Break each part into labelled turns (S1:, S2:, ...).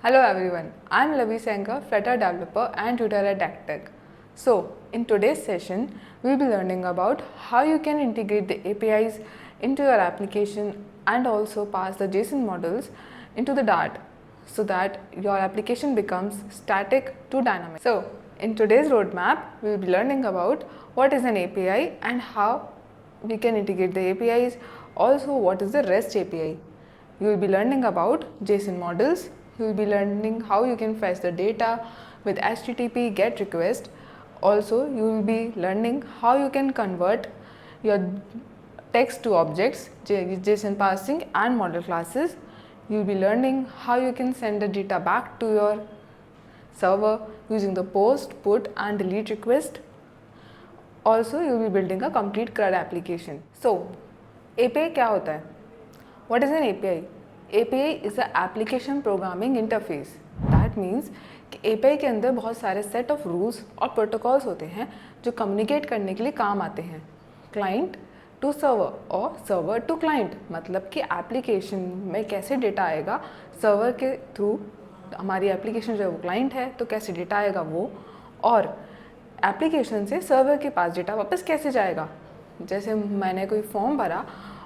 S1: Hello everyone, I am Lavi Senka, Flutter developer and tutor at DACTech. So, in today's session, we will be learning about how you can integrate the APIs into your application and also pass the JSON models into the Dart so that your application becomes static to dynamic. So, in today's roadmap, we will be learning about what is an API and how we can integrate the APIs, also what is the REST API. You will be learning about JSON models. You will be learning how you can fetch the data with HTTP GET request. Also, you will be learning how you can convert your text to objects, JSON parsing and model classes. You will be learning how you can send the data back to your server using the post, put and delete request. Also, you will be building a complete CRUD application. So, API क्या होता है? What is an API? API is an application programming interface. That means कि API के अंदर बहुत सारे set of rules और protocols होते हैं जो communicate करने के लिए काम आते हैं client to server और server to client. मतलब कि application में कैसे data आएगा server के through, हमारी application जो है वो client है तो कैसे data आएगा वो, और application से server के पास data वापस कैसे जाएगा. जैसे मैंने कोई फॉर्म भरा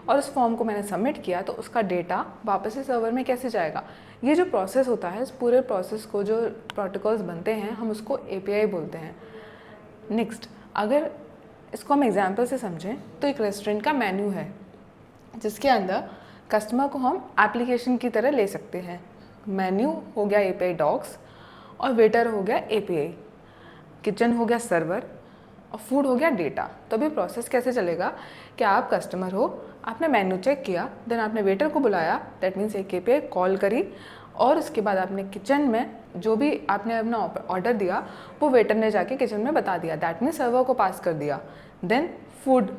S1: और उस फॉर्म को मैंने सबमिट किया तो उसका डेटा वापस से सर्वर में कैसे जाएगा. ये जो प्रोसेस होता है, इस पूरे प्रोसेस को जो प्रोटोकॉल्स बनते हैं हम उसको API बोलते हैं. नेक्स्ट, अगर इसको हम एग्जांपल से समझें तो एक रेस्टोरेंट का मेन्यू है जिसके अंदर कस्टमर को हम एप्लीकेशन की तरह ले सकते हैं. मेन्यू हो गया API डॉक्स और वेटर हो गया API, किचन हो गया सर्वर और फूड हो गया डेटा. तो अभी प्रोसेस कैसे चलेगा कि आप कस्टमर हो, आपने मेन्यू चेक किया, देन आपने वेटर को बुलाया, दैट मीन्स एक API कॉल करी, और उसके बाद आपने किचन में जो भी आपने अपना ऑर्डर दिया वो वेटर ने जाके किचन में बता दिया, दैट मीन्स सर्वर को पास कर दिया. देन फूड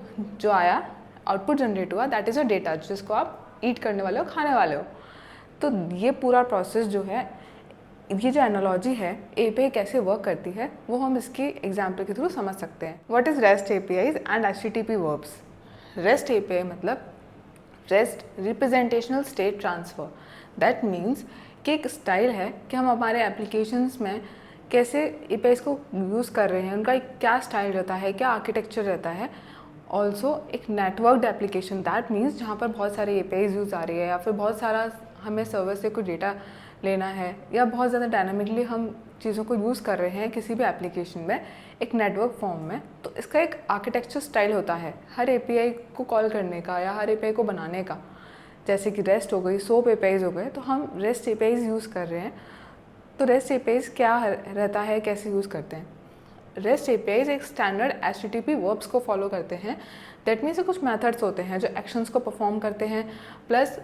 S1: जो आया, आउटपुट जनरेट हुआ, दैट इज़ अ डेटा जिसको आप ईट करने वाले हो, खाने वाले हो. तो ये पूरा प्रोसेस जो है, ये जो एनालॉजी है API कैसे वर्क करती है वो हम इसकी एग्जाम्पल के थ्रू समझ सकते हैं. What is REST APIs and HTTP verbs. REST API मतलब REST representational state transfer. That means कि एक स्टाइल है कि हम हमारे एप्लीकेशंस में कैसे APIs को यूज़ कर रहे हैं, उनका क्या स्टाइल रहता है, क्या आर्किटेक्चर रहता है. ऑल्सो एक नेटवर्कड एप्लीकेशन, दैट मीन्स जहाँ पर बहुत सारे APIs यूज़ आ रही है या फिर बहुत सारा हमें सर्वर से कोई डेटा लेना है या बहुत ज़्यादा डायनामिकली हम चीज़ों को यूज़ कर रहे हैं किसी भी एप्लीकेशन में एक नेटवर्क फॉर्म में. तो इसका एक आर्किटेक्चर स्टाइल होता है हर API को कॉल करने का या हर API को बनाने का. जैसे कि REST हो गई, SOAP APIs हो गए, तो हम REST APIs यूज़ कर रहे हैं. तो REST APIs क्या रहता है, कैसे यूज़ करते हैं. REST APIs एक स्टैंडर्ड HTTP वर्ब्स को फॉलो करते हैं. दैट मीन्स कुछ मेथड्स होते हैं जो एक्शंस को परफॉर्म करते हैं, प्लस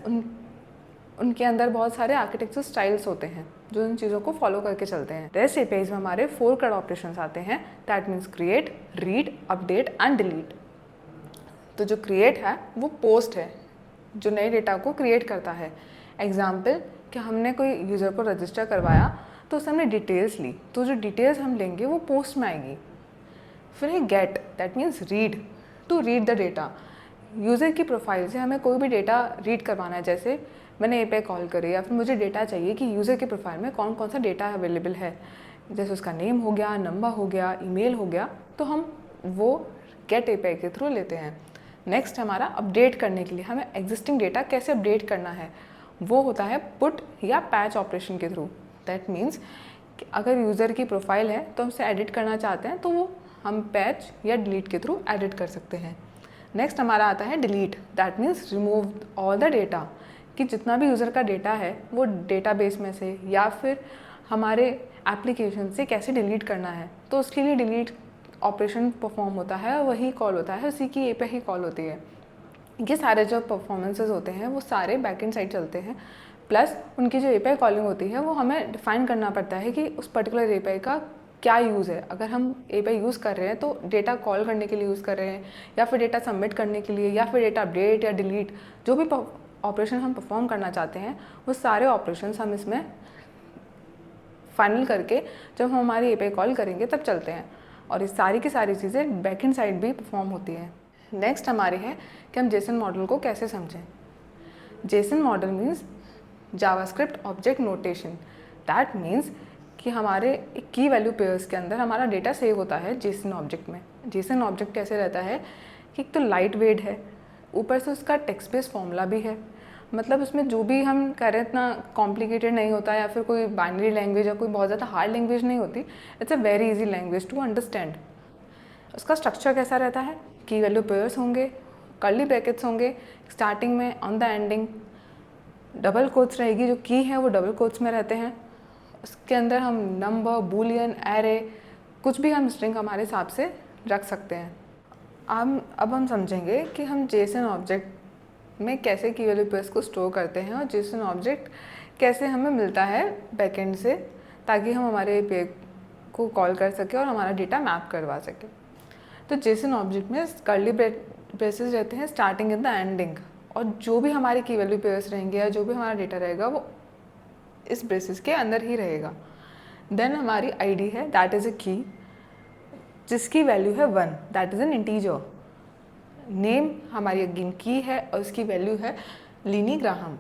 S1: उनके अंदर बहुत सारे आर्किटेक्चर स्टाइल्स होते हैं जो इन चीज़ों को फॉलो करके चलते हैं. REST APIs में हमारे 4 CRUD ऑपरेशंस आते हैं. That means create, read, update and delete. तो जो क्रिएट है वो पोस्ट है जो नए डेटा को क्रिएट करता है. एग्जाम्पल कि हमने कोई यूज़र को रजिस्टर करवाया तो उससे हमने डिटेल्स ली, तो जो डिटेल्स हम लेंगे वो पोस्ट में आएगी. फिर है get, that means read, to read the data. User की प्रोफाइल से हमें कोई भी डेटा रीड करवाना है. जैसे मैंने API कॉल करी या फिर मुझे डेटा चाहिए कि यूज़र के प्रोफाइल में कौन कौन सा डेटा अवेलेबल है, जैसे उसका नेम हो गया, नंबर हो गया, ईमेल हो गया, तो हम वो गेट API के थ्रू लेते हैं. नेक्स्ट हमारा अपडेट करने के लिए हमें एग्जिस्टिंग डेटा कैसे अपडेट करना है वो होता है पुट या पैच ऑपरेशन के थ्रू. दैट मीन्स अगर यूज़र की प्रोफाइल है तो हम उसे एडिट करना चाहते हैं तो वो हम पैच या डिलीट के थ्रू एडिट कर सकते हैं. नेक्स्ट हमारा आता है delete. That means remove all the data, कि जितना भी यूज़र का डेटा है वो डेटाबेस में से या फिर हमारे एप्लीकेशन से कैसे डिलीट करना है. तो उसके लिए डिलीट ऑपरेशन परफॉर्म होता है, वही कॉल होता है, उसी की API ही कॉल होती है. ये सारे जो परफॉर्मेंसेस होते हैं वो सारे बैकएंड साइड चलते हैं. प्लस उनकी जो API कॉलिंग होती है वो हमें डिफाइन करना पड़ता है कि उस पर्टिकुलर API का क्या यूज़ है. अगर हम API यूज़ कर रहे हैं तो डेटा कॉल करने के लिए यूज़ कर रहे हैं या फिर डेटा सबमिट करने के लिए या फिर डेटा अपडेट या डिलीट, जो भी ऑपरेशन हम परफॉर्म करना चाहते हैं वो सारे ऑपरेशंस हम इसमें फाइनल करके जब हम हमारी API कॉल करेंगे तब चलते हैं. और ये सारी की सारी चीज़ें बैकएंड साइड भी परफॉर्म होती हैं. नेक्स्ट हमारी है कि हम JSON मॉडल को कैसे समझें. JSON model means JavaScript object notation. That means कि हमारे एक की वैल्यू पेयर्स के अंदर हमारा डेटा सेव होता है जेसन ऑब्जेक्ट में। जेसन ऑब्जेक्ट कैसे रहता है कि एक तो लाइट वेट है, ऊपर से उसका टेक्स्ट बेस्ड फॉर्मूला भी है, मतलब उसमें जो भी हम कह रहे हैं इतना कॉम्प्लिकेटेड नहीं होता, या फिर कोई बाइनरी लैंग्वेज या कोई बहुत ज़्यादा हार्ड लैंग्वेज नहीं होती। It's a very easy language to understand. उसका स्ट्रक्चर कैसा रहता है, की वैल्यू पेयर्स होंगे, कर्ली ब्रैकेट्स होंगे स्टार्टिंग में, on the ending double quotes रहेगी, जो की है वो डबल कोट्स में रहते हैं। उसके अंदर हम नंबर, बूलियन, एरे, कुछ भी हम स्ट्रिंग हमारे हिसाब से रख सकते हैं। अब हम समझेंगे कि हम जेसन ऑब्जेक्ट में कैसे की वैल्यू पेयर्स को स्टोर करते हैं और जेसन ऑब्जेक्ट कैसे हमें मिलता है बैकएंड से, ताकि हम हमारे एपीआई को कॉल कर सकें और हमारा डेटा मैप करवा सकें। तो जेसन ऑब्जेक्ट में कर्ली ब्रेसेस रहते हैं स्टार्टिंग इन द एंडिंग, और जो भी हमारे की वैल्यू पेयर्स रहेंगे या जो भी हमारा डेटा रहेगा वो इस ब्रेसेस के अंदर ही रहेगा। देन हमारी आईडी है, दैट इज़ अ की जिसकी वैल्यू है 1, that is an integer. Name हमारी अगेन की है और उसकी वैल्यू है Leeny Graham.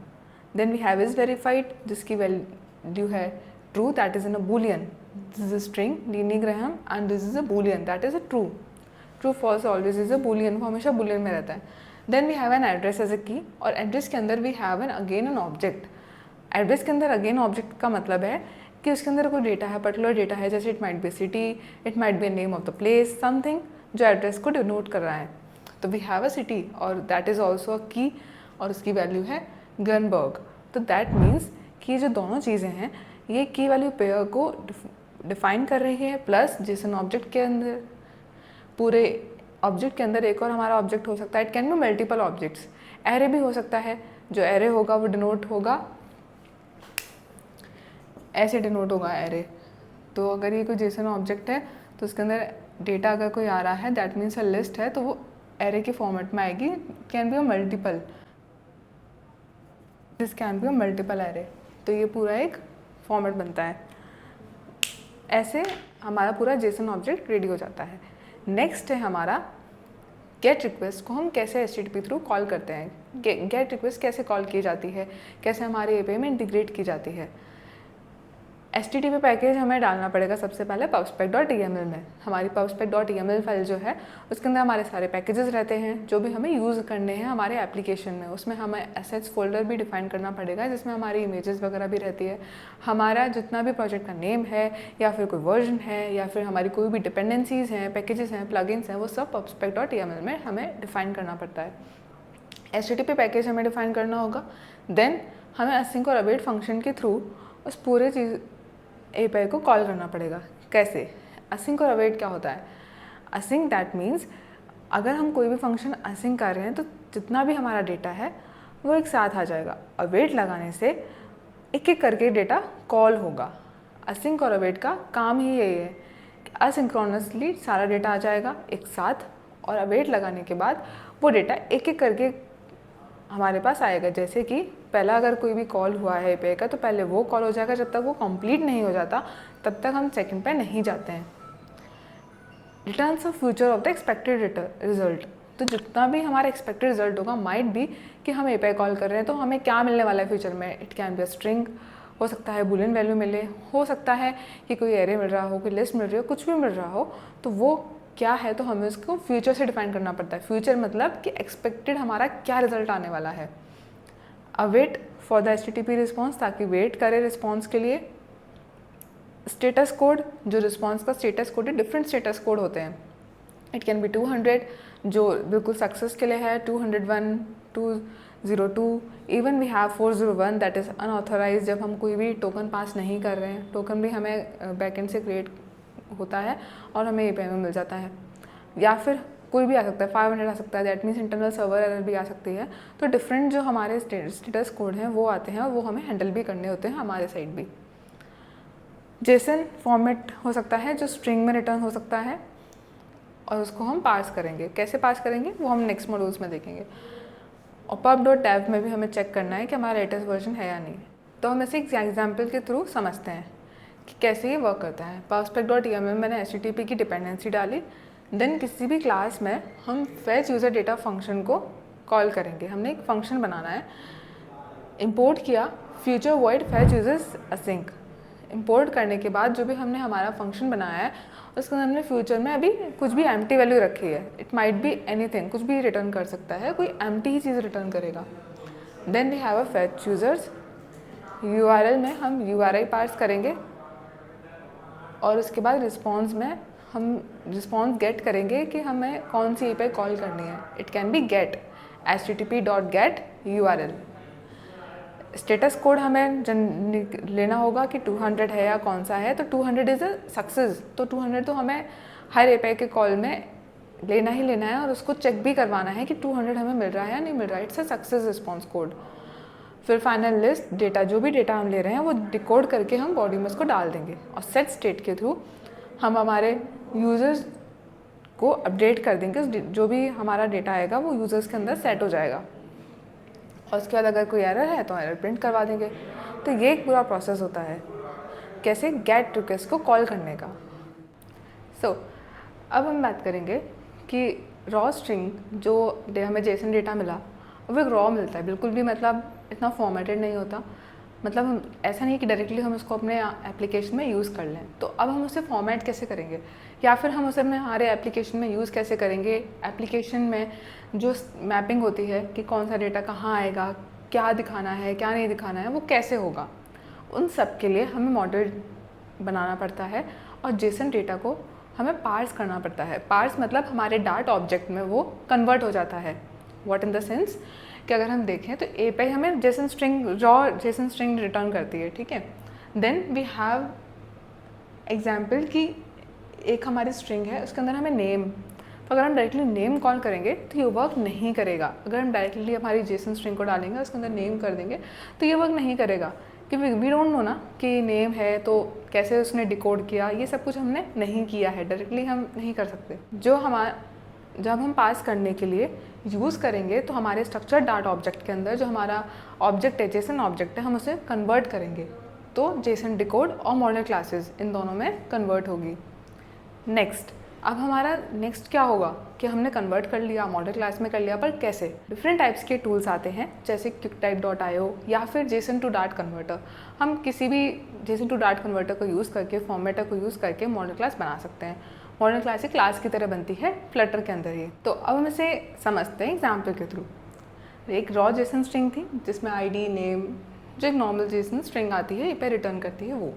S1: Then we have is verified जिसकी वैल्यू है true, that is in a boolean. This is a string Leeny Graham and this is a boolean, that is a true. True false always is a boolean, वो हमेशा boolean में रहता है। Then we have an address as a key, और address के अंदर we have an again an object. Address के अंदर अगेन ऑब्जेक्ट का मतलब है कि उसके अंदर कोई डेटा है, पर्टिकुलर डेटा है, जैसे it might be city, it might be name of the place, something जो एड्रेस को डिनोट कर रहा है। तो वी हैव अ सिटी और that is also a key, और उसकी वैल्यू है गनबर्ग। तो दैट मीन्स कि जो दोनों चीज़ें हैं ये की वैल्यू पेयर को डिफाइन कर रही है, प्लस जेसन ऑब्जेक्ट के अंदर, पूरे ऑब्जेक्ट के अंदर एक और हमारा ऑब्जेक्ट हो सकता है। It can be multiple objects. Array भी हो सकता है, जो एरे होगा वो डिनोट होगा, ऐसे डिनोट होगा एरे। तो अगर ये कोई जेसन ऑब्जेक्ट है तो उसके अंदर डेटा अगर कोई आ रहा है, दैट मीन्स अ लिस्ट है, तो वो एरे के फॉर्मेट में आएगी। Can be a multiple, this can be a multiple array. तो ये पूरा एक फॉर्मेट बनता है। ऐसे हमारा पूरा जेसन ऑब्जेक्ट रेडी हो जाता है। नेक्स्ट है हमारा गेट रिक्वेस्ट को हम कैसे HTTP थ्रू कॉल करते हैं। गेट रिक्वेस्ट कैसे कॉल की जाती है, कैसे हमारे एपीआई में इंटीग्रेट की जाती है। HTTP पैकेज हमें डालना पड़ेगा सबसे पहले pubspec.yaml में। हमारी pubspec.yaml फाइल जो है उसके अंदर हमारे सारे पैकेजेस रहते हैं जो भी हमें यूज़ करने हैं हमारे एप्लीकेशन में। उसमें हमें एसेट्स फोल्डर भी डिफाइन करना पड़ेगा जिसमें हमारी इमेजेस वगैरह भी रहती है, हमारा जितना भी प्रोजेक्ट का नेम है या फिर कोई वर्जन है या फिर हमारी कोई भी डिपेंडेंसीज हैं, पैकेजेस हैं, प्लगइन्स हैं, वो सब pubspec.yaml में हमें डिफाइन करना पड़ता है। HTTP पैकेज हमें डिफाइन करना होगा। देन हमें async और await फंक्शन के थ्रू उस पूरे चीज़ एपीआई को कॉल करना पड़ेगा। कैसे? async और await क्या होता है? async दैट मीन्स अगर हम कोई भी फंक्शन async कर रहे हैं तो जितना भी हमारा डेटा है वो एक साथ आ जाएगा। await लगाने से एक एक करके डेटा कॉल होगा। async और await का काम ही यही है कि असिंक्रोनसली सारा डेटा आ जाएगा एक साथ, और await लगाने के बाद वो डेटा एक एक करके हमारे पास आएगा। जैसे कि पहला अगर कोई भी कॉल हुआ है एपीआई का तो पहले वो कॉल हो जाएगा, जब तक वो कंप्लीट नहीं हो जाता तब तक हम सेकंड पे नहीं जाते हैं। Returns of future of the expected result, तो जितना भी हमारा एक्सपेक्टेड रिजल्ट होगा, माइट भी कि हम एपीआई कॉल कर रहे हैं तो हमें क्या मिलने वाला है फ्यूचर में। It can be a string, हो सकता है बूलियन वैल्यू मिले, हो सकता है कि कोई एरे मिल रहा हो, कोई लिस्ट मिल रही हो, कुछ भी मिल रहा हो, तो वो क्या है तो हमें उसको फ्यूचर से डिफाइन करना पड़ता है। फ्यूचर मतलब कि एक्सपेक्टेड हमारा क्या रिजल्ट आने वाला है। Await for the HTTP response, ताकि वेट करे रिस्पॉन्स के लिए। स्टेटस कोड, जो रिस्पॉन्स का स्टेटस कोड है, डिफरेंट स्टेटस कोड होते हैं। इट कैन बी 200 जो बिल्कुल सक्सेस के लिए है, 201, 202, even we have 401 that is unauthorise, जब हम कोई भी टोकन पास नहीं कर रहे हैं। टोकन भी हमें बैकएंड से क्रिएट होता है और हमें एपीआई में मिल जाता है। या फिर कोई भी आ सकता है, 500 आ सकता है, that means internal server error भी आ सकती है। तो डिफरेंट जो हमारे स्टेटस कोड हैं वो आते हैं और वो हमें हैंडल भी करने होते हैं हमारे साइड भी। जेसन फॉर्मेट हो सकता है जो स्ट्रिंग में रिटर्न हो सकता है और उसको हम पार्स करेंगे। कैसे पार्स करेंगे वो हम नेक्स्ट मॉड्यूल्स में देखेंगे। और pub.dev में भी हमें चेक करना है कि हमारा लेटेस्ट वर्जन है या नहीं। तो हम इसे एक एग्जाम्पल के थ्रू समझते हैं कि कैसे ये वर्क करता है। pubspec.yaml में मैंने HTTP की डिपेंडेंसी डाली। देन किसी भी क्लास में हम fetch यूज़र डेटा फंक्शन को कॉल करेंगे। हमने एक फंक्शन बनाना है, इंपोर्ट किया future void fetch users async। Import करने के बाद जो भी हमने हमारा फंक्शन बनाया है उसके अंदर हमने फ्यूचर में अभी कुछ भी एम्प्टी वैल्यू रखी है, इट माइट बी एनीथिंग, कुछ भी रिटर्न कर सकता है, कोई एम्प्टी ही चीज़ रिटर्न करेगा। Then we have a fetch users, URL में हम URI पार्स करेंगे और उसके बाद रिस्पॉन्स में हम रिस्पॉन्स गेट करेंगे कि हमें कौन सी API कॉल करनी है। It can be get http.get URL। Status code हमें लेना होगा कि 200 है या कौन सा है, तो 200 इज़ अ सक्सेस, तो 200 तो हमें हर API के कॉल में लेना ही लेना है और उसको चेक भी करवाना है कि 200 हमें मिल रहा है या नहीं मिल रहा है। It's a success response code. फिर फाइनल लिस्ट डेटा, जो भी डेटा हम ले रहे हैं वो डिकोड करके हम बॉडी में उसको डाल देंगे और सेट स्टेट के थ्रू हम हमारे यूज़र्स को अपडेट कर देंगे। जो भी हमारा डेटा आएगा वो यूज़र्स के अंदर सेट हो जाएगा और उसके बाद अगर कोई एरर है तो एरर प्रिंट करवा देंगे। तो ये एक पूरा प्रोसेस होता है कैसे गेट रिक्वेस्ट को कॉल करने का। सो अब हम बात करेंगे कि रॉ स्ट्रिंग जो हमें जेसन डेटा मिला वो एक रॉ मिलता है, बिल्कुल भी मतलब इतना फॉर्मेटेड नहीं होता, मतलब हम ऐसा नहीं कि डायरेक्टली हम उसको अपने एप्लीकेशन में यूज़ कर लें। तो अब हम उसे फॉर्मेट कैसे करेंगे या फिर हम उसे अपने हमारे एप्लीकेशन में यूज़ कैसे करेंगे। एप्लीकेशन में जो मैपिंग होती है कि कौन सा डेटा कहाँ आएगा, क्या दिखाना है क्या नहीं दिखाना है, वो कैसे होगा, उन सब के लिए हमें मॉडल बनाना पड़ता है और जेसन डेटा को हमें पार्स करना पड़ता है। पार्स मतलब हमारे डाट ऑब्जेक्ट में वो कन्वर्ट हो जाता है। व्हाट इन द सेंस कि अगर हम देखें तो API हमें Jason string, raw Jason string return करती है, ठीक है। देन वी हैव एग्जाम्पल कि एक हमारी स्ट्रिंग है उसके अंदर हमें नेम, तो अगर हम डायरेक्टली नेम कॉल करेंगे तो ये वर्क नहीं करेगा। अगर हम डायरेक्टली हमारी जेसन स्ट्रिंग को डालेंगे उसके अंदर नेम कर देंगे तो ये वर्क नहीं करेगा, क्योंकि वी डोंट नो ना कि नेम है तो कैसे उसने डिकोड किया, ये सब कुछ हमने नहीं किया है, डायरेक्टली हम नहीं कर सकते। जब हम पास करने के लिए यूज़ करेंगे तो हमारे स्ट्रक्चर डाट ऑब्जेक्ट के अंदर जो हमारा ऑब्जेक्ट है, जेसन ऑब्जेक्ट है, हम उसे कन्वर्ट करेंगे तो जेसन डिकोड और मॉडल क्लासेस इन दोनों में कन्वर्ट होगी। नेक्स्ट, अब हमारा नेक्स्ट क्या होगा कि हमने कन्वर्ट कर लिया, मॉडल क्लास में कर लिया, पर कैसे। डिफरेंट टाइप्स के टूल्स आते हैं जैसे QuickType.io या फिर जेसन टू डाट कन्वर्टर। हम किसी भी जेसन टू डाट कन्वर्टर को यूज़ करके, फॉर्मेटर को यूज़ करके मॉडल क्लास बना सकते हैं। मॉडल क्लास एक क्लास की तरह बनती है फ्लटर के अंदर ही। तो अब हम इसे समझते हैं एग्जाम्पल के थ्रू। एक रॉ जेसन स्ट्रिंग थी जिसमें ID, नेम, जो एक नॉर्मल जेसन स्ट्रिंग आती है पे रिटर्न करती है वो।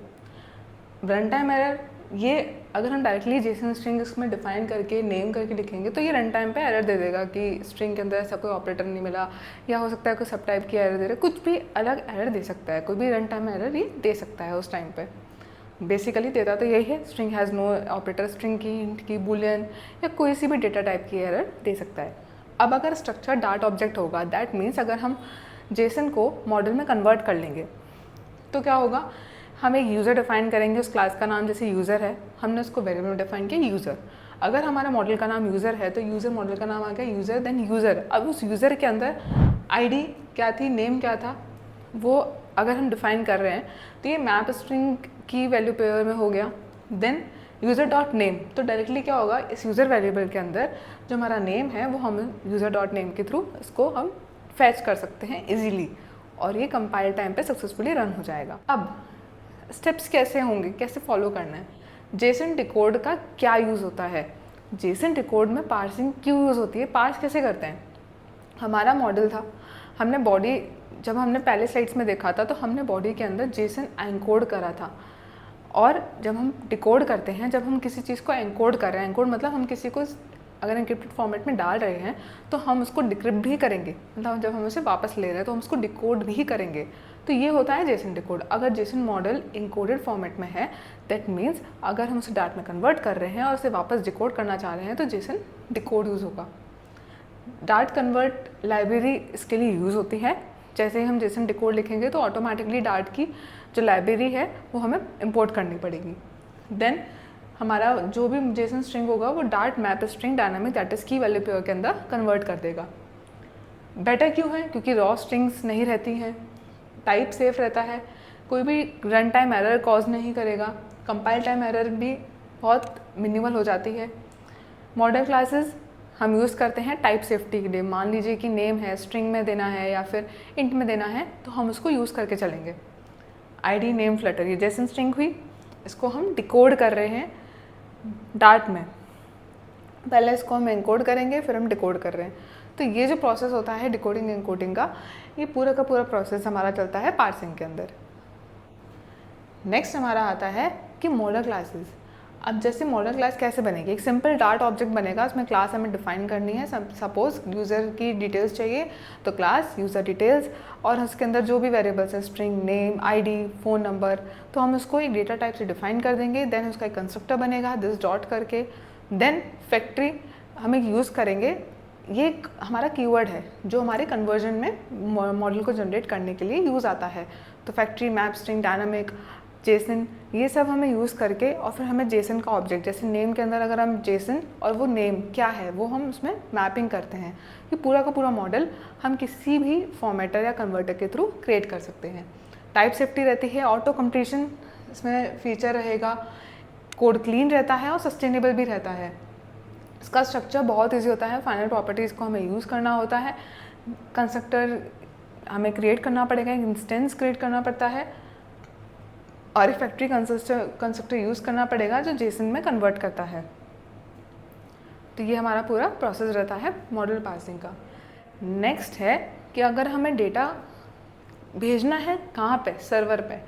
S1: रन टाइम एरर, ये अगर हम डायरेक्टली जेसन स्ट्रिंग इसमें डिफाइन करके नेम करके लिखेंगे तो ये रन टाइम पे एरर दे देगा कि स्ट्रिंग के अंदर ऐसा कोई ऑपरेटर नहीं मिला, या हो सकता है कोई सब टाइप की एरर दे रहा है, कुछ भी अलग एरर दे सकता है, कोई भी रन टाइम एरर ये दे सकता है उस टाइम पे। बेसिकली देता तो यही है, string has no operator, string की, इंट की, बुलियन या कोई सी भी डेटा टाइप की एरर दे सकता है। अब अगर स्ट्रक्चर डाट ऑब्जेक्ट होगा, दैट मीन्स अगर हम जेसन को मॉडल में कन्वर्ट कर लेंगे तो क्या होगा, हम एक यूज़र डिफाइन करेंगे, उस क्लास का नाम जैसे यूज़र है, हमने उसको वेरिएबल में डिफाइन किया यूज़र। अगर हमारा मॉडल का नाम यूज़र है तो यूज़र मॉडल का नाम आ गया यूज़र, देन यूज़र। अब उस यूज़र के अंदर ID क्या थी, नेम क्या था, वो अगर हम डिफाइन कर रहे हैं तो ये मैप स्ट्रिंग की वैल्यू पेयर में हो गया। देन यूज़र डॉट नेम, तो डायरेक्टली क्या होगा, इस यूज़र वेरिएबल के अंदर जो हमारा नेम है वो हम यूज़र डॉट नेम के थ्रू इसको हम फैच कर सकते हैं इजीली, और ये कंपाइल टाइम पे सक्सेसफुली रन हो जाएगा। अब स्टेप्स कैसे होंगे, कैसे फॉलो करना है। जेसन डिकोड का क्या यूज़ होता है, जेसन डिकोड में पार्सिंग क्यों यूज़ होती है, पार्स कैसे करते हैं। हमारा मॉडल था, हमने बॉडी, जब हमने पहले स्लाइड्स में देखा था तो हमने बॉडी के अंदर जेसन एनकोड करा था, और जब हम डिकोड करते हैं, जब हम किसी चीज़ को एनकोड कर रहे हैं, एनकोड मतलब हम किसी को अगर एनक्रिप्टेड फॉर्मेट में डाल रहे हैं तो हम उसको डिक्रिप्ट भी करेंगे, मतलब जब हम उसे वापस ले रहे हैं तो हम उसको डिकोड भी करेंगे। तो ये होता है जेसन डिकोड। अगर जेसन मॉडल इनकोडेड फॉर्मेट में है, दैट मीन्स अगर हम उसे डाट में कन्वर्ट कर रहे हैं और उसे वापस डिकोड करना चाह रहे हैं तो जेसन डिकोड यूज़ होगा। डाट कन्वर्ट लाइब्रेरी इसके लिए यूज़ होती है। जैसे ही हम जेसन डिकोड लिखेंगे तो ऑटोमेटिकली डाट की जो लाइब्रेरी है वो हमें इंपोर्ट करनी पड़ेगी। देन हमारा जो भी जेसन स्ट्रिंग होगा वो dot map string dynamic that is की वैल्यू पेयर के अंदर कन्वर्ट कर देगा। बेटर क्यों है, क्योंकि रॉ स्ट्रिंग्स नहीं रहती हैं, टाइप सेफ रहता है, कोई भी रन टाइम एरर कॉज नहीं करेगा, कंपाइल टाइम एरर भी बहुत मिनिमल हो जाती है। मॉडल क्लासेस हम यूज़ करते हैं टाइप सेफ्टी के लिए। मान लीजिए कि नेम है, स्ट्रिंग में देना है या फिर इंट में देना है, तो हम उसको यूज़ करके चलेंगे। ID नेम फ्लटर, ये जेसन स्ट्रिंग हुई, इसको हम डिकोड कर रहे हैं डार्ट में। पहले इसको हम एनकोड करेंगे, फिर हम डिकोड कर रहे हैं। तो ये जो प्रोसेस होता है डिकोडिंग एनकोडिंग का, ये पूरा का पूरा प्रोसेस हमारा चलता है पार्सिंग के अंदर। नेक्स्ट हमारा आता है कि मॉडल क्लासेस। अब जैसे मॉडल क्लास कैसे बनेगी, एक सिंपल डार्ट ऑब्जेक्ट बनेगा, उसमें क्लास हमें डिफाइन करनी है। सपोज यूज़र की डिटेल्स चाहिए तो क्लास यूज़र डिटेल्स, और उसके अंदर जो भी वेरिएबल्स है string name, ID, phone number, तो हम उसको एक डेटा टाइप से डिफाइन कर देंगे। देन उसका एक कंस्ट्रक्टर बनेगा दिस डॉट करके। देन फैक्ट्री हम एक यूज़ करेंगे, ये एक हमारा कीवर्ड है जो हमारे कन्वर्जन में मॉडल को जनरेट करने के लिए यूज़ आता है। तो factory, map string, dynamic, Jason, ये सब हमें यूज़ करके, और फिर हमें जेसन का ऑब्जेक्ट, जैसे नेम के अंदर अगर हम जेसन और वो नेम क्या है वो हम उसमें मैपिंग करते हैं। ये पूरा का पूरा मॉडल हम किसी भी फॉर्मेटर या कन्वर्टर के थ्रू क्रिएट कर सकते हैं। टाइप सेफ्टी रहती है, ऑटो कंप्लीशन इसमें फीचर रहेगा, कोड क्लीन रहता है और सस्टेनेबल भी रहता है। इसका स्ट्रक्चर बहुत ईजी होता है, फाइनल प्रॉपर्टीज़ को हमें यूज़ करना होता है, कंस्ट्रक्टर हमें क्रिएट करना पड़ेगा, इंस्टेंस क्रिएट करना पड़ता है, और एक फैक्ट्री कंस्ट्रक्टर यूज़ करना पड़ेगा जो जेसन में कन्वर्ट करता है। तो ये हमारा पूरा प्रोसेस रहता है मॉडल पार्सिंग का। नेक्स्ट है कि अगर हमें डेटा भेजना है कहाँ पे, सर्वर पे।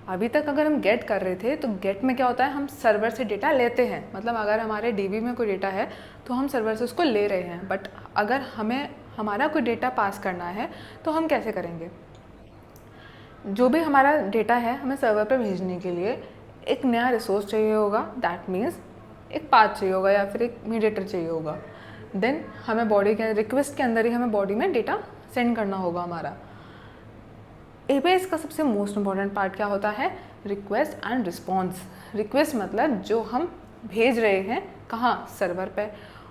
S1: अभी तक अगर हम गेट कर रहे थे तो गेट में क्या होता है, हम सर्वर से डेटा लेते हैं, मतलब अगर हमारे DB में कोई डेटा है तो हम सर्वर से उसको ले रहे हैं। बट अगर हमें हमारा कोई डेटा पास करना है तो हम कैसे करेंगे, जो भी हमारा डेटा है हमें सर्वर पे भेजने के लिए एक नया रिसोर्स चाहिए होगा, दैट मीन्स एक पाथ चाहिए होगा या फिर एक मीडिएटर चाहिए होगा। देन हमें बॉडी के रिक्वेस्ट के अंदर ही हमें बॉडी में डेटा सेंड करना होगा हमारा। APIs का सबसे मोस्ट इम्पॉर्टेंट पार्ट क्या होता है, रिक्वेस्ट एंड रिस्पॉन्स। रिक्वेस्ट मतलब जो हम भेज रहे हैं कहाँ, सर्वर पे,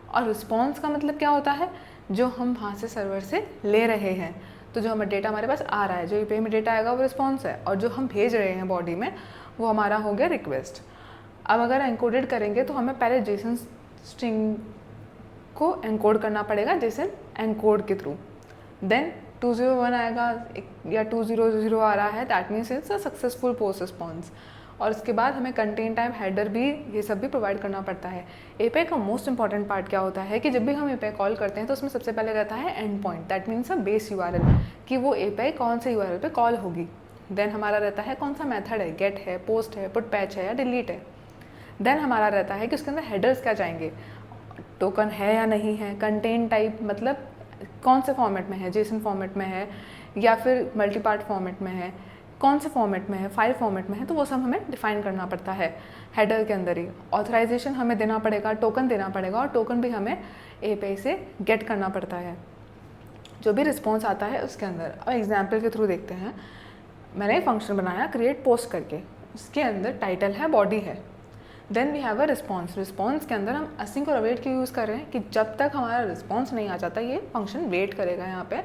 S1: और रिस्पॉन्स का मतलब क्या होता है, जो हम वहाँ से सर्वर से ले रहे हैं। तो जो हमारा डेटा हमारे पास आ रहा है, जो API में डेटा आएगा वो रिस्पॉन्स है, और जो हम भेज रहे हैं बॉडी में वो हमारा हो गया रिक्वेस्ट। अब अगर एनकोडेड करेंगे तो हमें पहले जेसन स्ट्रिंग को एनकोड करना पड़ेगा जेसन एनकोड के थ्रू। देन 201 आएगा या 200 आ रहा है, that means it's a successful post response. और उसके बाद हमें कंटेन टाइप, हेडर भी, ये सब भी प्रोवाइड करना पड़ता है। API का मोस्ट इंपॉर्टेंट पार्ट क्या होता है कि जब भी हम API कॉल करते हैं तो उसमें सबसे पहले रहता है and point, that means a base URL, कि वो API कौन से URL पे कॉल होगी। देन हमारा रहता है कौन सा मेथड है, गेट है, पोस्ट है, पुट पैच है या डिलीट है। देन हमारा रहता है कि उसके अंदर हेडर्स क्या जाएंगे, टोकन है या नहीं है, कंटेन टाइप मतलब कौन से फॉर्मेट में है, जेसन फॉर्मेट में है या फिर मल्टीपार्ट फॉर्मेट में है, कौन से फॉर्मेट में है, फाइल फॉर्मेट में है, तो वो सब हमें डिफाइन करना पड़ता है हेडर के अंदर ही। ऑथराइजेशन हमें देना पड़ेगा, टोकन देना पड़ेगा, और टोकन भी हमें API से गेट करना पड़ता है जो भी रिस्पॉन्स आता है उसके अंदर। अब एग्जाम्पल के थ्रू देखते हैं। मैंने एक फंक्शन बनाया क्रिएट पोस्ट करके, उसके अंदर टाइटल है, बॉडी है। Then we have a response. Response के अंदर हम असिंक और अवेट क्यों यूज़ कर रहे हैं कि जब तक हमारा रिस्पॉन्स नहीं आ जाता ये फंक्शन वेट करेगा यहाँ पे,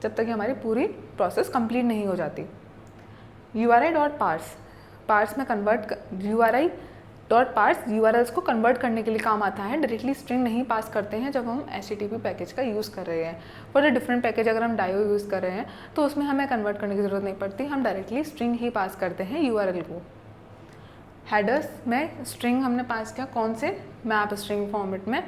S1: जब तक हमारी पूरी प्रोसेस कंप्लीट नहीं हो जाती। URI.parse, पार्स में कन्वर्ट, URI.parse URLs को कन्वर्ट करने के लिए काम आता है। डायरेक्टली स्ट्रिंग नहीं पास करते हैं जब हम HTTP पैकेज का यूज़ कर रहे हैं। फॉर द डिफरेंट पैकेज अगर हम डायो यूज़ कर रहे हैं तो उसमें हमें कन्वर्ट करने की ज़रूरत नहीं पड़ती, हम डायरेक्टली स्ट्रिंग ही पास करते हैं URL को। हेडर्स में स्ट्रिंग हमने पास किया, कौन से, मैप स्ट्रिंग फॉर्मेट में,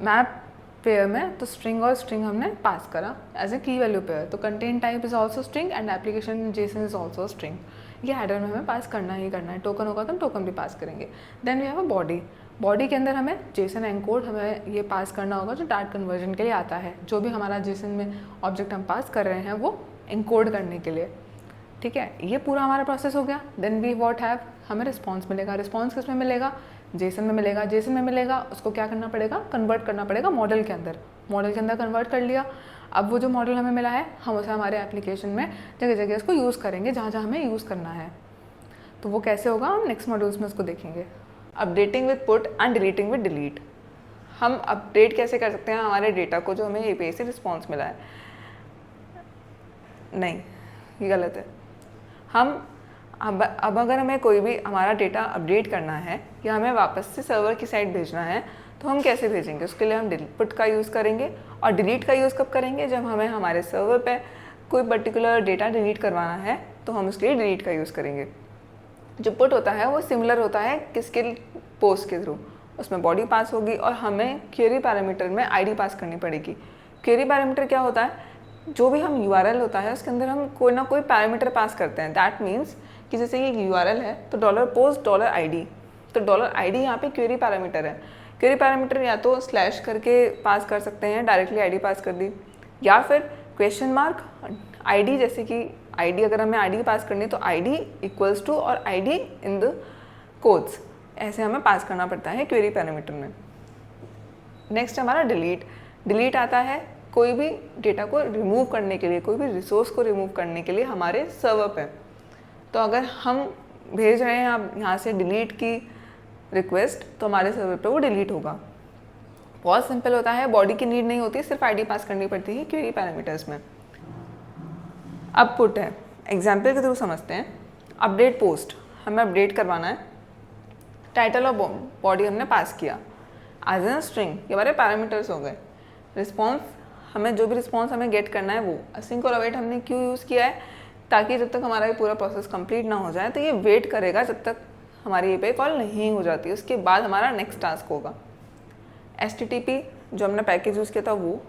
S1: मैप पेयर में, तो स्ट्रिंग और स्ट्रिंग हमने पास करा एज ए की वैल्यू पेयर। तो contain type is also string and application Jason is also string. ये हेडर में हमें पास करना ही करना है। टोकन होगा तो हम टोकन भी पास करेंगे। Then we have a body. Body के अंदर हमें जेसन एनकोड हमें ये पास करना होगा जो डार्ट कन्वर्जन के लिए आता है। जो भी हमारा जेसन में ऑब्जेक्ट हम पास कर रहे हैं वो एनकोड करने के लिए, ठीक है। ये पूरा हमारा प्रोसेस हो गया। देन वी व्हाट हैव, हमें रिस्पॉन्स मिलेगा। रिस्पॉन्स किस में मिलेगा, जेसन में मिलेगा। जेसन में मिलेगा, उसको क्या करना पड़ेगा, कन्वर्ट करना पड़ेगा मॉडल के अंदर। मॉडल के अंदर कन्वर्ट कर लिया। अब वो जो मॉडल हमें मिला है हम उसे हमारे एप्लीकेशन में जगह जगह उसको यूज़ करेंगे जहाँ जहाँ हमें यूज़ करना है। तो वो कैसे होगा हम नेक्स्ट मॉड्यूल्स में उसको देखेंगे। Updating with put and deleting with delete. हम अपडेट कैसे कर सकते हैं हमारे डेटा को जो हमें API से रिस्पॉन्स मिला है। नहीं, ये गलत है। हम अब अगर हमें कोई भी हमारा डेटा अपडेट करना है या हमें वापस से सर्वर की साइड भेजना है तो हम कैसे भेजेंगे, उसके लिए हम पुट का यूज़ करेंगे। और डिलीट का यूज़ कब करेंगे, जब हमें हमारे सर्वर पे कोई पर्टिकुलर डेटा डिलीट करवाना है तो हम उसके लिए डिलीट का यूज़ करेंगे। जो पुट होता है वो सिमिलर होता है किसके, पोस्ट के थ्रू, उसमें बॉडी पास होगी और हमें क्वेरी पैरामीटर में आईडी पास करनी पड़ेगी। क्वेरी पैरामीटर क्या होता है, जो भी हम यूआरएल होता है उसके अंदर हम कोई ना कोई पैरामीटर पास करते हैं। दैट मीन्स कि जैसे ये यूआरएल है तो $post $id, तो $id यहाँ पे क्वेरी पैरामीटर है। क्वेरी पैरामीटर या तो स्लैश करके पास कर सकते हैं, डायरेक्टली आईडी पास कर दी, या फिर क्वेश्चन मार्क आईडी, जैसे कि आईडी अगर हमें आईडी पास करनी है तो आईडी इक्वल्स टू और आईडी इन द कोड्स, ऐसे हमें पास करना पड़ता है क्वेरी पैरामीटर में। नेक्स्ट हमारा डिलीट आता है कोई भी डेटा को रिमूव करने के लिए, कोई भी रिसोर्स को रिमूव करने के लिए हमारे सर्वर पे। तो अगर हम भेज रहे हैं आप यहाँ से डिलीट की रिक्वेस्ट, तो हमारे सर्वर पे वो डिलीट होगा। बहुत सिंपल होता है, बॉडी की नीड नहीं होती, सिर्फ आईडी पास करनी पड़ती है क्वेरी पैरामीटर्स में। अब पुट है, एग्जाम्पल के थ्रू समझते हैं। अपडेट पोस्ट, हमें अपडेट करवाना है, टाइटल और बॉडी हमने पास किया, एज एन स्ट्रिंग, ये हमारे पैरामीटर्स हो गए। रिस्पॉन्स, हमें जो भी रिस्पॉन्स हमें गेट करना है वो असिंक और अवेट हमने क्यों यूज़ किया है, ताकि जब तक हमारा ये पूरा प्रोसेस कंप्लीट ना हो जाए तो ये वेट करेगा जब तक हमारी एपीआई कॉल नहीं हो जाती, उसके बाद हमारा नेक्स्ट टास्क होगा। HTTP जो हमने पैकेज यूज़ किया था वो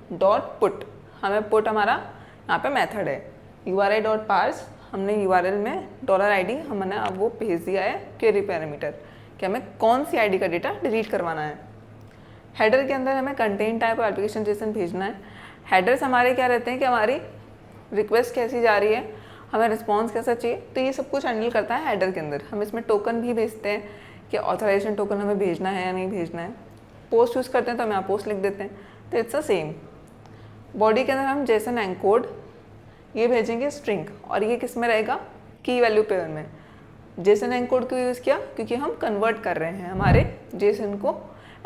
S1: .put, हमें पुट हमारा यहाँ पे मेथड है। URI.parse, हमने URL में $id हमने अब वो भेज दिया है क्वेरी पैरामीटर कि हमें कौन सी आईडी का डेटा डिलीट करवाना है। हेडर के अंदर हमें कंटेंट टाइप और एप्लीकेशन जेसन भेजना है। हेडर्स हमारे क्या रहते हैं कि हमारी रिक्वेस्ट कैसी जा रही है, हमें रिस्पॉन्स कैसा चाहिए, तो ये सब कुछ हैंडल करता है हेडर के अंदर। हम इसमें टोकन भी भेजते हैं कि ऑथराइजेशन टोकन हमें भेजना है या नहीं भेजना है। पोस्ट यूज़ करते हैं तो हम यहाँ पोस्ट लिख देते हैं, तो इट्स अ सेम। बॉडी के अंदर हम जेसन एनकोड ये भेजेंगे स्ट्रिंग, और ये किस में रहेगा, की वैल्यू पेयर में। जेसन एनकोड क्यों यूज़ किया, क्योंकि हम कन्वर्ट कर रहे हैं, हमारे जेसन को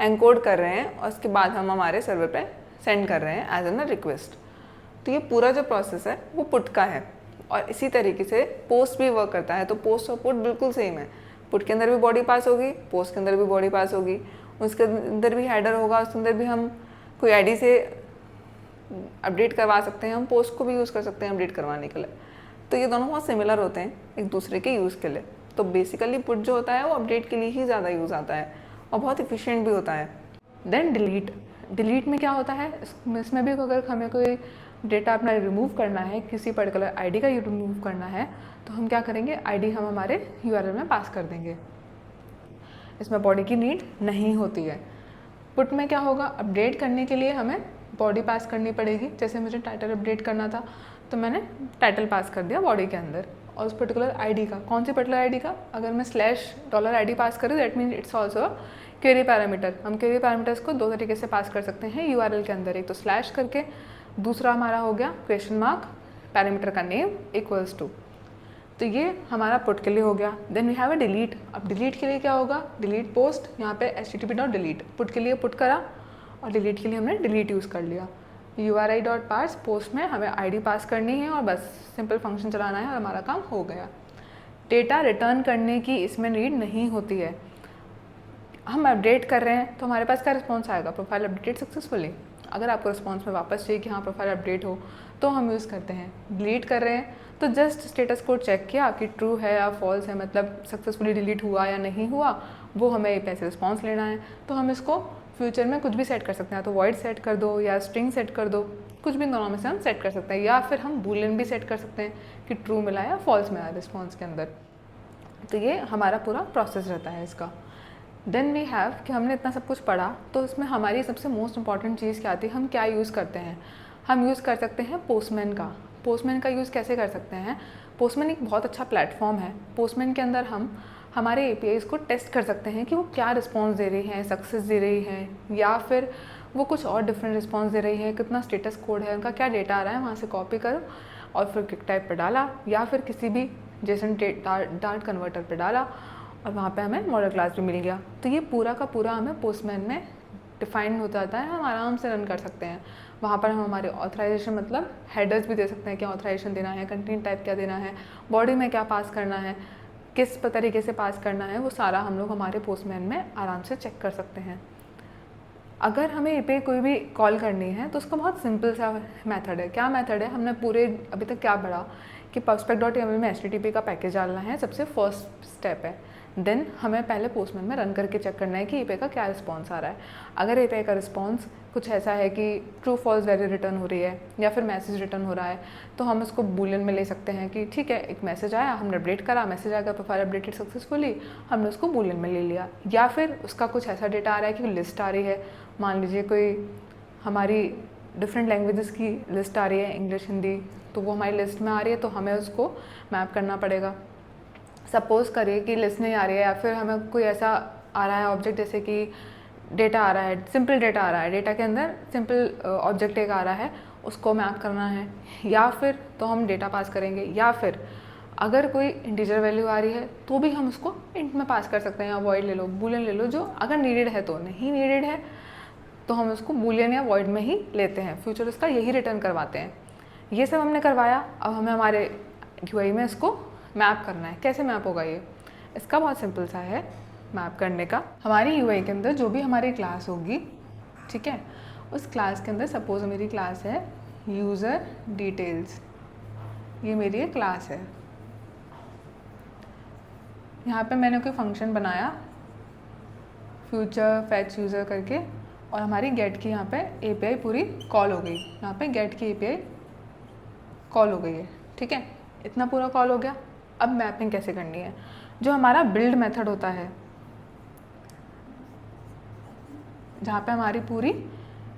S1: एनकोड कर रहे हैं और उसके बाद हम हमारे सर्वर पे सेंड कर रहे हैं एज एन रिक्वेस्ट। तो ये पूरा जो प्रोसेस है वो पुट का है, और इसी तरीके से पोस्ट भी वर्क करता है। तो पोस्ट और पुट बिल्कुल सेम है, पुट के अंदर भी बॉडी पास होगी, पोस्ट के अंदर भी बॉडी पास होगी, उसके अंदर भी हेडर होगा, उसके अंदर भी हम कोई आईडी से अपडेट करवा सकते हैं, हम पोस्ट को भी यूज़ कर सकते हैं अपडेट करवाने के लिए। तो ये दोनों बहुत सिमिलर होते हैं एक दूसरे के यूज़ के लिए। तो बेसिकली पुट जो होता है वो अपडेट के लिए ही ज़्यादा यूज़ आता है और बहुत इफिशिएंट भी होता है। देन डिलीट में क्या होता है, इसमें भी अगर हमें कोई डेटा अपना रिमूव करना है, किसी पर्टिकुलर आईडी का रिमूव करना है, तो हम क्या करेंगे, आईडी हम हमारे यूआरएल में पास कर देंगे। इसमें बॉडी की नीड नहीं होती है। पुट में क्या होगा, अपडेट करने के लिए हमें बॉडी पास करनी पड़ेगी। जैसे मुझे टाइटल अपडेट करना था तो मैंने टाइटल पास कर दिया बॉडी के अंदर, और उस पर्टिकुलर आईडी का, कौन सी पर्टिकुलर आईडी का, अगर मैं $id पास करूँ that mean it's also query parameter. हम क्वेरी पैरामीटर्स को दो तरीके से पास कर सकते हैं यूआरएल के अंदर, एक तो स्लैश करके, दूसरा हमारा हो गया क्वेश्चन मार्क पैरामीटर का नेम इक्वल्स टू। तो ये हमारा पुट के लिए हो गया। Then we have a delete. अब डिलीट के लिए क्या होगा, डिलीट पोस्ट, यहाँ पे http.delete, पुट के लिए पुट करा और डिलीट के लिए हमने डिलीट यूज़ कर लिया। URI.parse, पोस्ट में हमें आईडी पास करनी है और बस सिंपल फंक्शन चलाना है और हमारा काम हो गया। डेटा रिटर्न करने की इसमें नीड नहीं होती है। हम अपडेट कर रहे हैं तो हमारे पास क्या रिस्पॉन्स आएगा, प्रोफाइल अपडेटेड सक्सेसफुली। अगर आपको रिस्पॉन्स में वापस चाहिए कि हाँ प्रोफाइल अपडेट हो, तो हम यूज़ करते हैं। डिलीट कर रहे हैं तो जस्ट स्टेटस कोड चेक किया कि ट्रू है या फॉल्स है, मतलब सक्सेसफुली डिलीट हुआ या नहीं हुआ, वो हमें पैसे रिस्पॉन्स लेना है। तो हम इसको फ्यूचर में कुछ भी सेट कर सकते हैं, तो वॉइड सेट कर दो या स्ट्रिंग सेट कर दो, कुछ भी दोनों में से हम सेट कर सकते हैं, या फिर हम बूलियन भी सेट कर सकते हैं कि ट्रू मिला या फॉल्स मिला रिस्पॉन्स के अंदर। तो ये हमारा पूरा प्रोसेस रहता है इसका। देन वी हैव कि हमने इतना सब कुछ पढ़ा, तो इसमें हमारी सबसे मोस्ट इंपॉर्टेंट चीज़ क्या आती है, हम क्या यूज़ करते हैं। हम यूज़ कर सकते हैं पोस्टमैन का। पोस्टमैन का यूज़ कैसे कर सकते हैं, पोस्टमैन एक बहुत अच्छा प्लेटफॉर्म है। पोस्टमैन के अंदर हम हमारे APIs को टेस्ट कर सकते हैं कि वो क्या रिस्पॉन्स दे रही हैं, सक्सेस दे रही हैं, या फिर वो कुछ और डिफरेंट रिस्पॉन्स दे रही है, कितना स्टेटस कोड है, उनका क्या डेटा आ रहा है, वहाँ से कॉपी करो और फिर क्विक टाइप पर डाला, या फिर किसी भी जेसन डार्ट कन्वर्टर पर डाला और वहाँ पे हमें मॉडल क्लास भी मिल गया। तो ये पूरा का पूरा हमें पोस्टमैन में डिफाइन हो जाता है, हम आराम से रन कर सकते हैं। वहाँ पर हम हमारे ऑथराइजेशन मतलब हेडर्स भी दे सकते हैं, क्या ऑथराइजेशन देना है, कंटेंट टाइप क्या देना है, बॉडी में क्या पास करना है, किस तरीके से पास करना है, वो सारा हम लोग हमारे पोस्टमैन में आराम से चेक कर सकते हैं। अगर हमें एपीआई कोई भी कॉल करनी है तो उसका बहुत सिंपल सा मेथड है। क्या मेथड है, हमने पूरे अभी तक क्या पढ़ा कि pubspec.yaml में HTTP का पैकेज डालना है, सबसे फर्स्ट स्टेप है। देन हमें पहले पोस्टमैन में रन करके चेक करना है कि एपीआई का क्या रिस्पॉन्स आ रहा है। अगर एपीआई का रिस्पॉन्स कुछ ऐसा है कि ट्रू फॉल्स वैल्यू रिटर्न हो रही है या फिर मैसेज रिटर्न हो रहा है, तो हम उसको बूलियन में ले सकते हैं कि ठीक है, एक मैसेज आया, हमने अपडेट करा, मैसेज आया, प्रोफाइल अपडेटेड सक्सेसफुली, हमने उसको बूलियन में ले लिया। या फिर उसका कुछ ऐसा डेटा आ रहा है कि लिस्ट आ रही है, मान लीजिए कोई हमारी डिफरेंट लैंग्वेजेस की लिस्ट आ रही है, इंग्लिश, हिंदी, तो वो हमारी लिस्ट में आ रही है, तो हमें उसको मैप करना पड़ेगा। सपोज़ करिए कि लिस्ट नहीं आ रही है या फिर हमें कोई ऐसा आ रहा है ऑब्जेक्ट, जैसे कि डेटा आ रहा है, सिंपल डेटा आ रहा है, डेटा के अंदर सिंपल ऑब्जेक्ट एक आ रहा है, उसको मैप करना है, या फिर तो हम डेटा पास करेंगे, या फिर अगर कोई इंटीजर वैल्यू आ रही है तो भी हम उसको इंट में पास कर सकते हैं, या वॉइड ले लो, बूलियन ले लो, जो अगर नीडेड है तो। नहीं नीडेड है तो हम उसको बूलियन या वॉइड में ही लेते हैं, फ्यूचर उसका यही रिटर्न करवाते हैं। ये सब हमने करवाया, अब हमें हमारे यूआई में इसको मैप करना है। कैसे मैप होगा ये, इसका बहुत सिंपल सा है मैप करने का। हमारी यूआई के अंदर जो भी हमारी क्लास होगी, ठीक है, उस क्लास के अंदर सपोज मेरी क्लास है यूज़र डिटेल्स, ये मेरी एक क्लास है। यहाँ पे मैंने कोई फंक्शन बनाया फ्यूचर फैच यूज़र करके, और हमारी गेट की यहाँ पे एपीआई पूरी कॉल हो गई, यहाँ पे गेट की एपीआई कॉल हो गई है, ठीक है, इतना पूरा कॉल हो गया। अब मैपिंग कैसे करनी है, जो हमारा बिल्ड मेथड होता है, जहाँ पे हमारी पूरी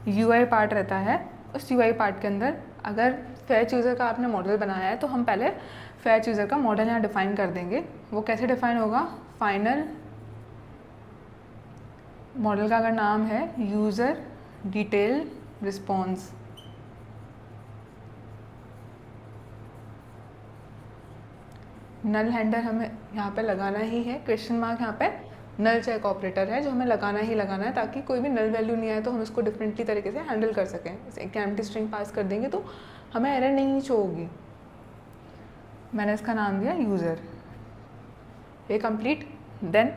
S1: यूआई पार्ट रहता है, उस यूआई पार्ट के अंदर अगर फैच यूज़र का आपने मॉडल बनाया है तो हम पहले फैच यूज़र का मॉडल यहाँ डिफ़ाइन कर देंगे। वो कैसे डिफ़ाइन होगा, फाइनल मॉडल का अगर नाम है यूज़र डिटेल रिस्पॉन्स, नल हैंडल हमें यहाँ पे लगाना ही है, क्वेश्चन मार्क यहाँ पे नल चेक ऑपरेटर है जो हमें लगाना ही लगाना है, ताकि कोई भी नल वैल्यू नहीं आए तो हम उसको डिफरेंटली तरीके से हैंडल कर सकें। जैसे एक एम्प्टी स्ट्रिंग पास कर देंगे तो हमें एरर नहीं शो होगी। मैंने इसका नाम दिया यूज़र, ये कंप्लीट। देन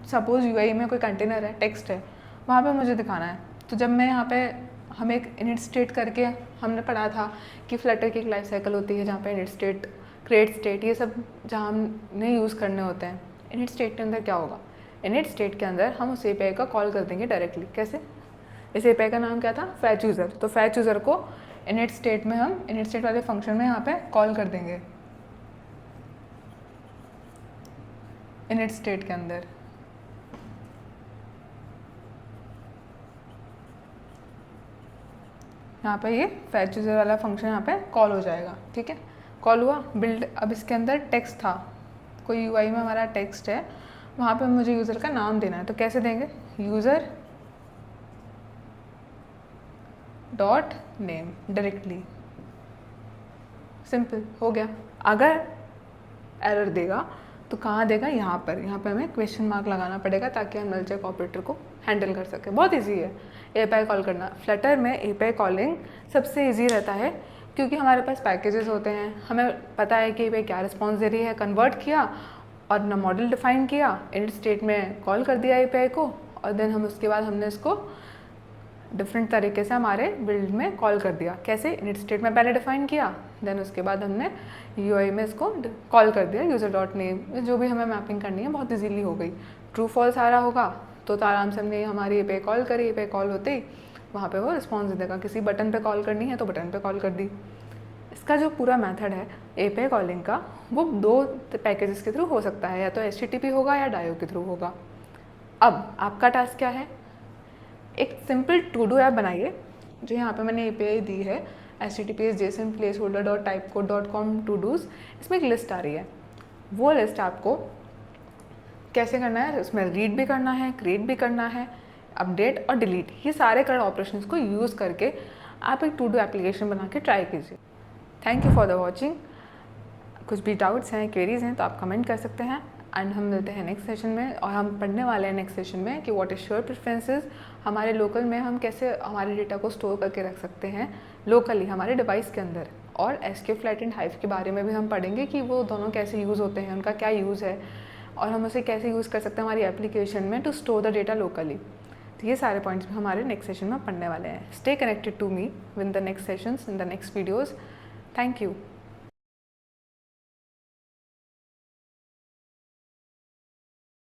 S1: सपोज यूआई में कोई कंटेनर है, टेक्स्ट है, वहाँ पे मुझे दिखाना है, तो जब मैं यहाँ पे हम एक इनिट स्टेट करके हमने पढ़ा था कि फ्लटर की एक लाइफ साइकिल होती है, जहाँ पे इनिट स्टेट, क्रिएट स्टेट, ये सब जहाँ हमने यूज़ करने होते हैं। इनिट स्टेट के अंदर क्या होगा, इनिट स्टेट के अंदर हम उस एपीआई का कॉल कर देंगे डायरेक्टली। कैसे, इस एपीआई का नाम क्या था, फैच यूज़र, तो फैच यूज़र को इनिट स्टेट में हम इनिट स्टेट वाले फंक्शन में यहाँ पे कॉल कर देंगे इनिट स्टेट के अंदर। यहाँ पे ये फैच यूज़र वाला फंक्शन यहाँ पे कॉल हो जाएगा, ठीक है, कॉल हुआ, बिल्ड। अब इसके अंदर टेक्स्ट था, कोई यूआई में हमारा टेक्स्ट है, वहाँ पे मुझे यूज़र का नाम देना है, तो कैसे देंगे, user dot name directly, simple हो गया। अगर एरर देगा तो कहाँ देगा, यहाँ पर हमें क्वेश्चन मार्क लगाना पड़ेगा ताकि हम नल चेक ऑपरेटर को हैंडल कर सकें। बहुत इजी है एपीआई कॉल करना। फ्लटर में एपीआई कॉलिंग सबसे इजी रहता है क्योंकि हमारे पास पैकेजेस होते हैं, हमें पता है कि एपीआई क्या रिस्पॉन्स दे रही है, कन्वर्ट किया और अपना मॉडल डिफाइन किया, इनिट स्टेट में कॉल कर दिया एपीआई को, और देन हम उसके बाद हमने इसको डिफरेंट तरीके से हमारे बिल्ड में कॉल कर दिया। कैसे, इनिट स्टेट में पहले डिफाइन किया, देन उसके बाद हमने यूआई में इसको कॉल कर दिया यूज़र डॉट नेम, जो भी हमें मैपिंग करनी है बहुत इजीली हो गई। ट्रू फॉल्स आ रहा होगा तो आराम से हमने हमारी एपीआई कॉल करी, एपीआई कॉल होते ही वहाँ पे वो रिस्पॉन्स दे देगा। किसी बटन पे कॉल करनी है तो बटन पे कॉल कर दी। इसका जो पूरा मेथड है एपीआई कॉलिंग का, वो दो पैकेजेस के थ्रू हो सकता है, या तो HTTP होगा या डायो के थ्रू होगा। अब आपका टास्क क्या है, एक सिंपल टू डू ऐप बनाइए, जो यहाँ पे मैंने एपीआई दी है https json placeholder.typecode.com to dos. इसमें एक लिस्ट आ रही है, वो लिस्ट आपको कैसे करना है, उसमें रीड भी करना है, क्रिएट भी करना है, अपडेट और डिलीट, ये सारे करंट ऑपरेशंस को यूज़ करके आप एक टू डू एप्लीकेशन बना के ट्राई कीजिए। Thank you for the watching. कुछ भी डाउट्स हैं, क्वेरीज हैं तो आप कमेंट कर सकते हैं, एंड हम मिलते हैं नेक्स्ट सेशन में। और हम पढ़ने वाले हैं नेक्स्ट सेशन में कि व्हाट इज़ योर प्रेफरेंसेस, हमारे लोकल में हम कैसे हमारे डेटा को स्टोर करके रख सकते हैं लोकली हमारे डिवाइस के अंदर, और SQLite एंड हाइव के बारे में भी हम पढ़ेंगे कि वो दोनों कैसे यूज़ होते हैं, उनका क्या यूज़ है, और हम उसे कैसे यूज़ कर सकते हैं हमारी एप्लीकेशन में to store the data locally. तो ये सारे पॉइंट्स भी हमारे नेक्स्ट सेशन में पढ़ने वाले हैं. Stay connected to me with the next sessions in the next videos. Thank you.